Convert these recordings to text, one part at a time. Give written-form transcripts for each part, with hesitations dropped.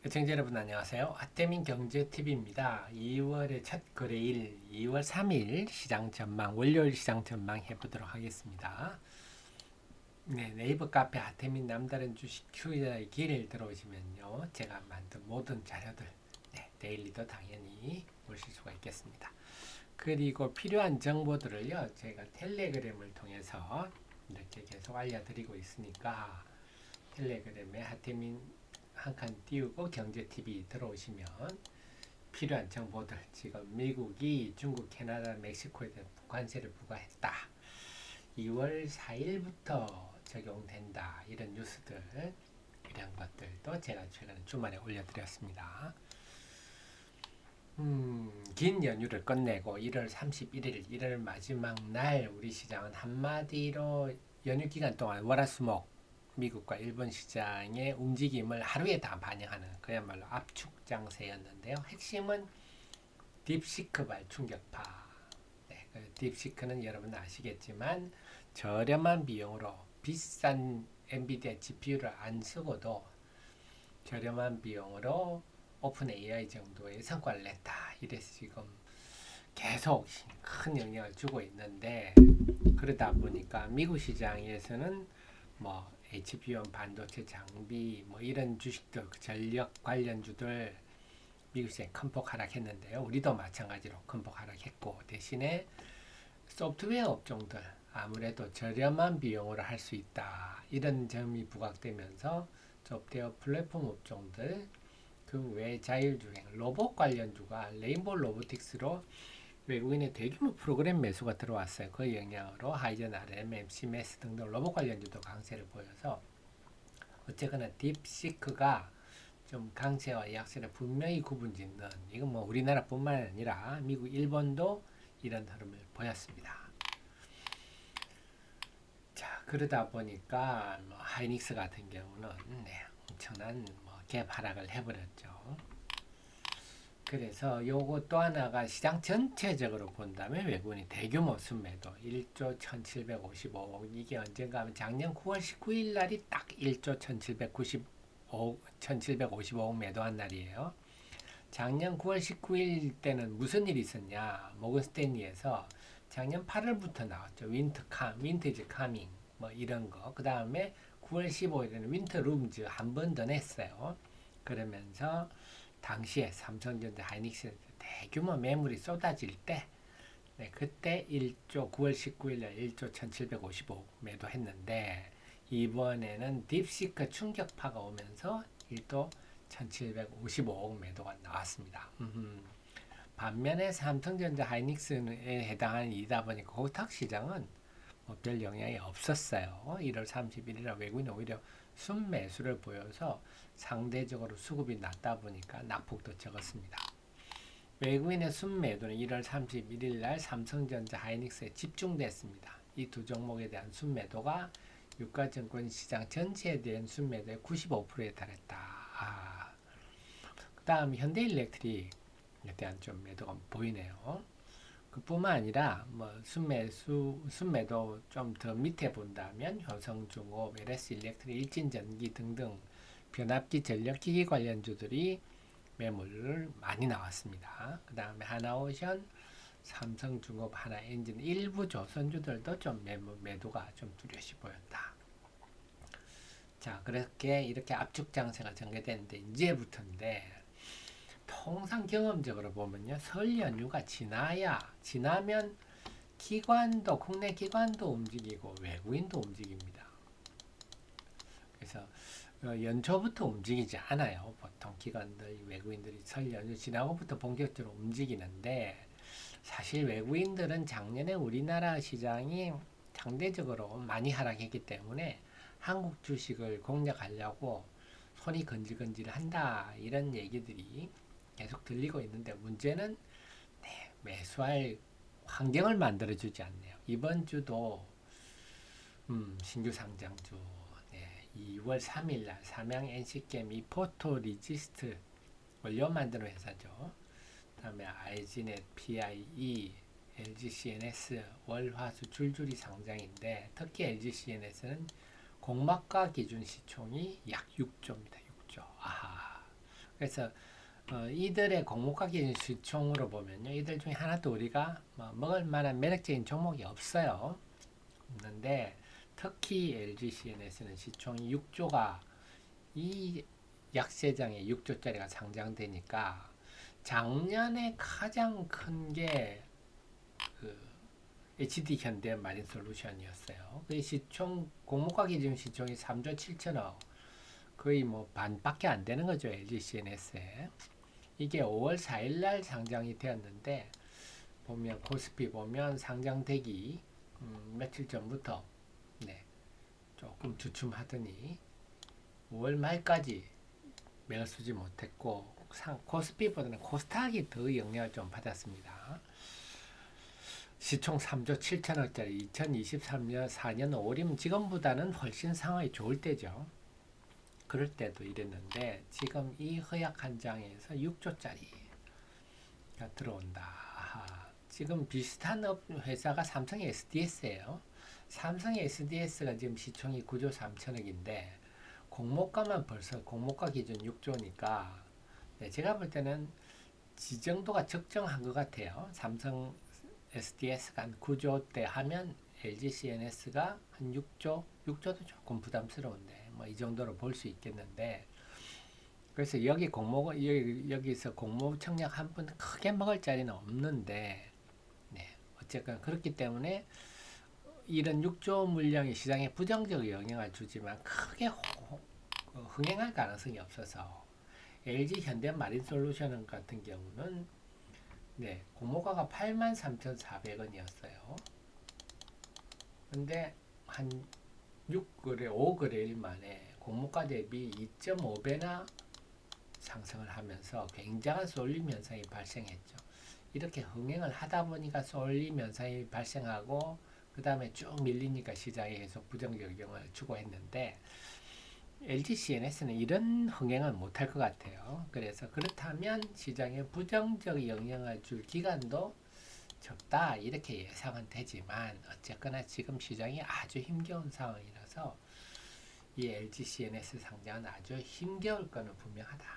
시청자 여러분 안녕하세요. 하태민 경제TV입니다. 2월의 첫 거래일 2월 3일 시장 전망, 월요일 시장 전망 해보도록 하겠습니다. 네, 네이버 카페 하태민 남다른 주식 투자의 길 들어오시면요. 제가 만든 모든 자료들, 데일리도 당연히 보실 수가 있겠습니다. 그리고 필요한 정보들을요. 제가 텔레그램을 통해서 이렇게 계속 알려드리고 있으니까 텔레그램에 하태민 한 칸 띄우고 경제TV 들어오시면 필요한 정보들, 지금 미국이 중국, 캐나다, 멕시코에 대한 관세를 부과했다. 2월 4일부터 적용된다. 이런 뉴스들, 이런 것들도 제가 최근에 주말에 올려드렸습니다. 긴 연휴를 끝내고 1월 31일, 1월 마지막 날 우리 시장은 한마디로 연휴 기간 동안 월화수목 미국과 일본 시장의 움직임을 하루에 다 반영하는 그야말로 압축 장세였는데요. 핵심은 딥시크발 충격파. 네, 그 딥시크는 여러분 아시겠지만 저렴한 비용으로 비싼 엔비디아 GPU를 안 쓰고도 저렴한 비용으로 오픈 AI 정도의 성과를 냈다. 이래서 지금 계속 큰 영향을 주고 있는데, 그러다 보니까 미국 시장에서는 뭐 HBM 반도체 장비 뭐 이런 주식들 전력 관련주들 미국 시장에 큰 폭 하락했는데요. 우리도 마찬가지로 큰 폭 하락했고, 대신에 소프트웨어 업종들 아무래도 저렴한 비용으로 할 수 있다. 이런 점이 부각되면서 소프트웨어 플랫폼 업종들 그 외 자율주행 로봇 관련주가 레인보우 로보틱스로 외국인의 대규모 프로그램 매수가 들어왔어요. 그 영향으로 하이젠, RM, MC메스 등등 로봇 관련주도 강세를 보여서 어쨌거나 딥시크가 좀 강세와 약세를 분명히 구분짓는, 이건 뭐 우리나라뿐만 아니라 미국, 일본도 이런 흐름을 보였습니다. 자, 그러다 보니까 뭐 하이닉스 같은 경우는 엄청난 갭 하락을 해버렸죠. 그래서 요거 또 하나가 시장 전체적으로 본다면 외국인이 대규모 순매도 1조 1755억, 이게 언젠가 하면 작년 9월 19일 날이 딱 1조 1755억 매도한 날이에요. 작년 9월 19일 때는 무슨 일이 있었냐? 모건 스탠리에서 작년 8월부터 나왔죠. 윈터 이즈 카밍 뭐 이런 거. 그 다음에 9월 15일에는 윈터 룸즈 한 번 더 냈어요. 그러면서 당시에 삼성전자, 하이닉스 대규모 매물이 쏟아질 때, 그때 1조 9월 19일 날 1조 1755억 매도했는데, 이번에는 딥시크 충격파가 오면서 1조 1755억 매도가 나왔습니다. 반면에 삼성전자, 하이닉스에 해당하는 이다 보니까 호탁 시장은 별 영향이 없었어요. 1월 31일에 외국인 오히려 순매수를 보여서 상대적으로 수급이 낮다 보니까 낙폭도 적었습니다. 외국인의 순매도는 1월 31일 날 삼성전자, 하이닉스에 집중됐습니다. 이 두 종목에 대한 순매도가 유가증권 시장 전체에 대한 순매도의 95%에 달했다. 그 다음 현대일렉트릭에 대한 좀 매도가 보이네요. 그뿐만 아니라 뭐 순매도 좀 더 밑에 본다면 효성중업, LS일렉트릭, 일진전기 등등 변압기 전력기기 관련주들이 매물을 많이 나왔습니다. 그 다음에 하나오션, 삼성중업, 하나엔진, 일부 조선주들도 좀 매도가 좀 뚜렷이 보였다. 자, 그렇게 이렇게 압축 장세가 전개됐는데 이제부터인데, 통상 경험적으로 보면요, 설 연휴가 지나면 국내 기관도 움직이고 외국인도 움직입니다. 그래서 연초부터 움직이지 않아요. 보통 기관들, 외국인들이 설 연휴 지나고부터 본격적으로 움직이는데, 사실 외국인들은 작년에 우리나라 시장이 상대적으로 많이 하락했기 때문에 한국 주식을 공략하려고 손이 건질건질 한다, 이런 얘기들이 계속 들리고 있는데, 문제는 매수할 환경을 만들어주지 않네요. 이번 주도 신규 상장주 2월 3일 날 삼양 NC게임이 포토리지스트 원료 만드는 회사죠. 다음에 아이지넷, PIE, LGCNS 월화수 줄줄이 상장인데, 특히 LGCNS는 공모가 기준 시총이 약 6조입니다. 6조. 아하. 그래서 이들의 공모가 기준 시총으로 보면요, 이들 중에 하나도 우리가 뭐 먹을 만한 매력적인 종목이 없어요. 없는데 특히 LG CNS는 시총이 6조가 이 약세장에 6조짜리가 상장되니까 작년에 가장 큰 게 그 HD 현대 마린솔루션이었어요. 그 시총 공모가 기준 시총이 3조 7천억, 거의 뭐 반밖에 안 되는 거죠, LG CNS에. 이게 5월 4일 날 상장이 되었는데 보면 코스피 보면 상장되기 며칠 전부터 네, 조금 주춤하더니 5월 말까지 매수지 못했고 코스피보다는 코스닥이 더 영향을 좀 받았습니다. 시총 3조 7천억짜리 2023년 4년 5월이면 지금보다는 훨씬 상황이 좋을 때죠. 그럴 때도 이랬는데 지금 이 허약한 장에서 6조짜리가 들어온다. 아하. 지금 비슷한 회사가 삼성의 SDS예요. 삼성의 SDS가 지금 시총이 9조 3천억인데 공모가만 벌써 공모가 기준 6조니까 네, 제가 볼 때는 지정도가 적정한 것 같아요. 삼성 SDS가 한 9조대 하면 LG CNS가 한 6조, 6조도 조금 부담스러운데 뭐 이 정도로 볼 수 있겠는데 그래서 여기서 공모 청약 한 분 크게 먹을 자리는 없는데 네, 어쨌건 그렇기 때문에 이런 6조 물량이 시장에 부정적 영향을 주지만 크게 흥행할 가능성이 없어서 LG 현대마린솔루션 같은 경우는 네, 공모가가 83,400원이었어요. 근데 한 6거래, 5거래일 만에 공모가 대비 2.5배나 상승을 하면서 굉장한 쏠림 현상이 발생했죠. 이렇게 흥행을 하다 보니까 쏠림 현상이 발생하고 그 다음에 쭉 밀리니까 시장에 계속 부정적 영향을 주고 했는데 LG CNS는 이런 흥행을 못할 것 같아요. 그래서 그렇다면 시장에 부정적 영향을 줄 기간도 적다 이렇게 예상은 되지만 어쨌거나 지금 시장이 아주 힘겨운 상황이라서 이 LG CNS 상장은 아주 힘겨울 거는 분명하다.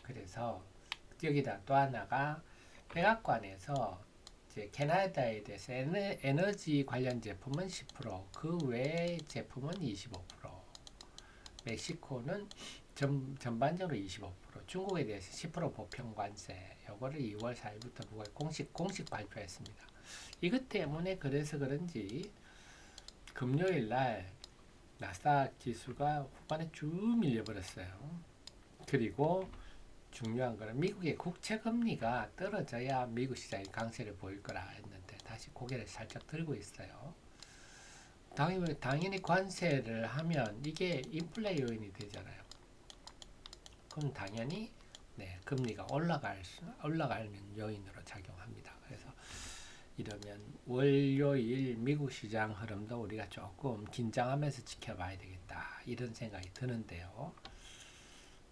그래서 여기다 또 하나가 백악관에서 이제 캐나다에 대해서 에너지 관련 제품은 10%, 그 외의 제품은 25%, 멕시코는 전반적으로 25%, 중국에 대해서 10% 보편 관세, 요거를 2월 4일부터 공식 발표했습니다. 이것 때문에 그래서 그런지 금요일 날 나스닥 지수가 후반에 쭉 밀려버렸어요. 그리고 중요한 거는 미국의 국채 금리가 떨어져야 미국 시장이 강세를 보일 거라 했는데 다시 고개를 살짝 들고 있어요. 당연히 관세를 하면 이게 인플레 요인이 되잖아요. 그럼 당연히 네, 금리가 올라가는 요인으로 작용합니다. 그래서 이러면 월요일 미국 시장 흐름도 우리가 조금 긴장하면서 지켜봐야 되겠다 이런 생각이 드는데요.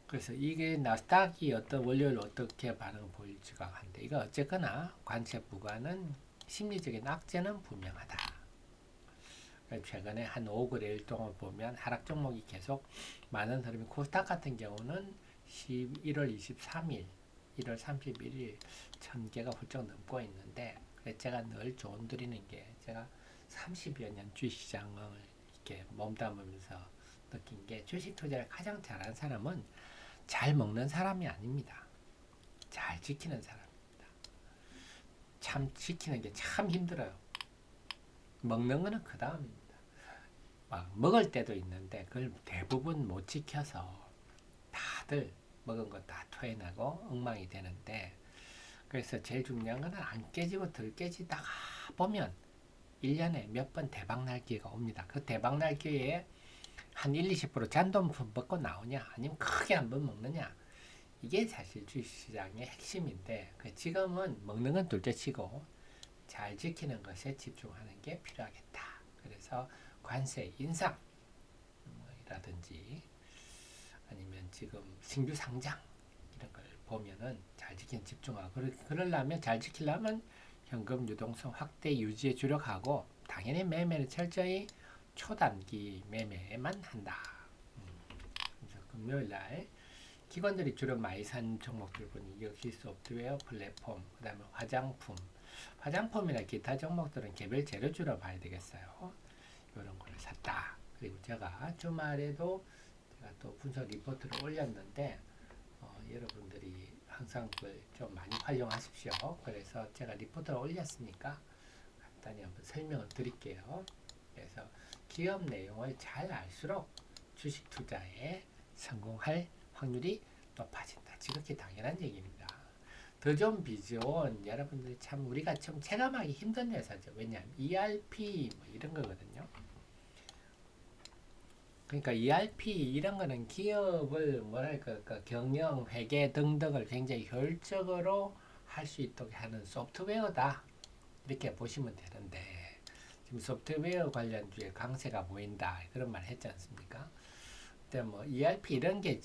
그래서 이게 나스닥이 월요일 어떻게 반응을 보일지가 한데 이거 어쨌거나 관세 부과는 심리적인 악재는 분명하다. 최근에 한 5거래일 동안 보면 하락 종목이 계속 많은 흐름이 코스닥 같은 경우는 1월 23일, 1월 31일 1000개가 훌쩍 넘고 있는데 제가 늘 조언드리는 게 제가 30여 년 주식시장을 이렇게 몸담으면서 느낀 게 주식 투자를 가장 잘하는 사람은 잘 먹는 사람이 아닙니다. 잘 지키는 사람입니다. 참 지키는 게 참 힘들어요. 먹는 거는 그 다음입니다. 막 먹을 때도 있는데 그걸 대부분 못 지켜서 다들 먹은 거 다 토해나고 엉망이 되는데 그래서 제일 중요한 거는 안 깨지고 덜 깨지다가 보면 1년에 몇 번 대박 날 기회가 옵니다. 그 대박 날 기회에 한 1, 20% 잔돈 먹고 나오냐 아니면 크게 한번 먹느냐 이게 사실 주식시장의 핵심인데 지금은 먹는 건 둘째치고 잘 지키는 것에 집중하는 게 필요하겠다. 그래서 관세 인상이라든지 아니면 지금 신규 상장 이런 걸 보면은 잘 지키는 집중하고 그러려면 잘 지키려면 현금 유동성 확대 유지에 주력하고 당연히 매매는 철저히 초단기 매매만 한다. 그래서 금요일 날 직원들이 주로 많이 산 종목들 보니 역시 소프트웨어, 플랫폼, 그 다음에 화장품, 화장품이나 기타 종목들은 개별 재료주로 봐야 되겠어요. 이런 걸 샀다. 그리고 제가 주말에도 제가 또 분석 리포트를 올렸는데 여러분들이 항상 그걸 좀 많이 활용하십시오. 그래서 제가 리포트를 올렸으니까 간단히 한번 설명을 드릴게요. 그래서 기업 내용을 잘 알수록 주식 투자에 성공할 확률이 높아진다. 지극히 당연한 얘기입니다. 더존 비존 여러분들이 참 우리가 좀 체감하기 힘든 회사죠. 왜냐하면 ERP 뭐 이런 거거든요. 그러니까 ERP 이런 거는 기업을 뭐랄까 그 경영, 회계 등등을 굉장히 효율적으로 할 수 있도록 하는 소프트웨어다. 이렇게 보시면 되는데 지금 소프트웨어 관련주에 강세가 보인다. 그런 말 했지 않습니까? 근데 뭐 ERP 이런 게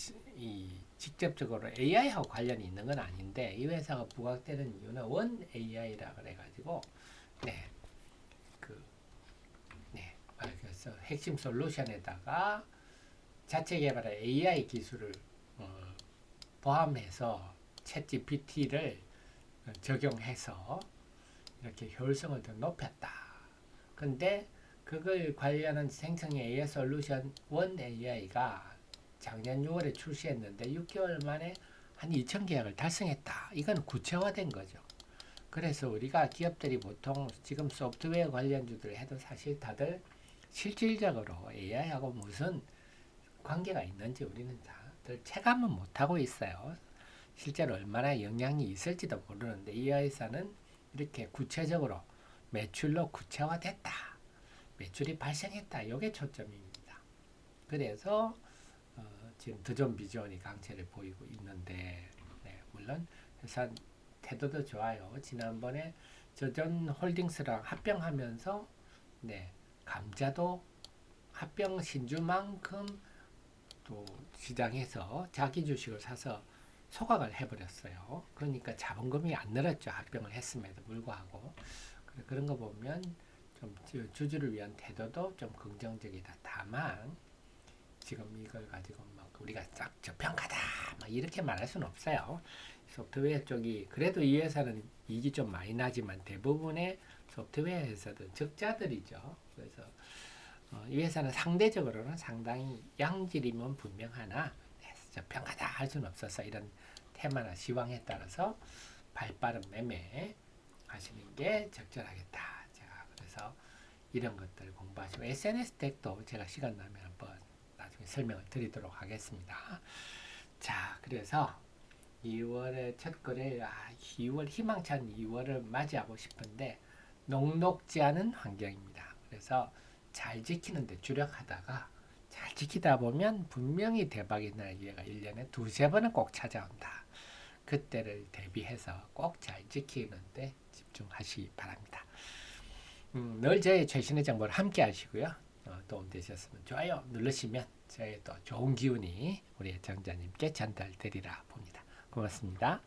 직접적으로 AI하고 관련이 있는 건 아닌데 이 회사가 부각되는 이유는 원 AI라 그래가지고 네, 그래서 핵심 솔루션에다가 자체 개발한 AI 기술을 포함해서 챗 GPT를 적용해서 이렇게 효율성을 더 높였다. 근데 그걸 관련한 생성형 AI 솔루션 원 AI가 작년 6월에 출시했는데 6개월 만에 한 2천 계약을 달성했다. 이건 구체화된 거죠. 그래서 우리가 기업들이 보통 지금 소프트웨어 관련주들 해도 사실 다들 실질적으로 AI하고 무슨 관계가 있는지 우리는 다들 체감은 못하고 있어요. 실제로 얼마나 영향이 있을지도 모르는데 이 회사는 이렇게 구체적으로 매출로 구체화됐다. 매출이 발생했다. 이게 초점입니다. 그래서 지금 더존 비전이 강세를 보이고 있는데 네, 물론 회사 태도도 좋아요. 지난번에 더존 홀딩스랑 합병하면서 네, 감자도 합병 신주만큼 또 시장에서 자기 주식을 사서 소각을 해버렸어요. 그러니까 자본금이 안 늘었죠. 합병을 했음에도 불구하고. 그런 거 보면 좀 주주를 위한 태도도 좀 긍정적이다. 다만 지금 이걸 가지고 막 우리가 싹 저평가다 막 이렇게 말할 수는 없어요. 소프트웨어 쪽이 그래도 이 회사는 이익이 좀 많이 나지만 대부분의 소프트웨어 회사들은 적자들이죠. 그래서 이 회사는 상대적으로는 상당히 양질이면 분명하나 저평가다 할 수는 없어서 이런 테마나 시황에 따라서 발빠른 매매 하시는 게 적절하겠다. 제가 그래서 이런 것들 공부하시고 SNS 덱도 제가 시간 나면 한번 나중에 설명을 드리도록 하겠습니다. 자, 그래서 2월의 첫 거래, 2월 희망찬 2월을 맞이하고 싶은데 녹록지 않은 환경입니다. 그래서 잘 지키는데 주력하다가 잘 지키다 보면 분명히 대박이 날 기회가 1년에 두세 번은 꼭 찾아온다. 그때를 대비해서 꼭 잘 지키는데 집중하시기 바랍니다. 늘 저의 최신의 정보를 함께 하시고요. 도움되셨으면 좋아요 누르시면 저의 또 좋은 기운이 우리 애청자님께 전달되리라 봅니다. 고맙습니다.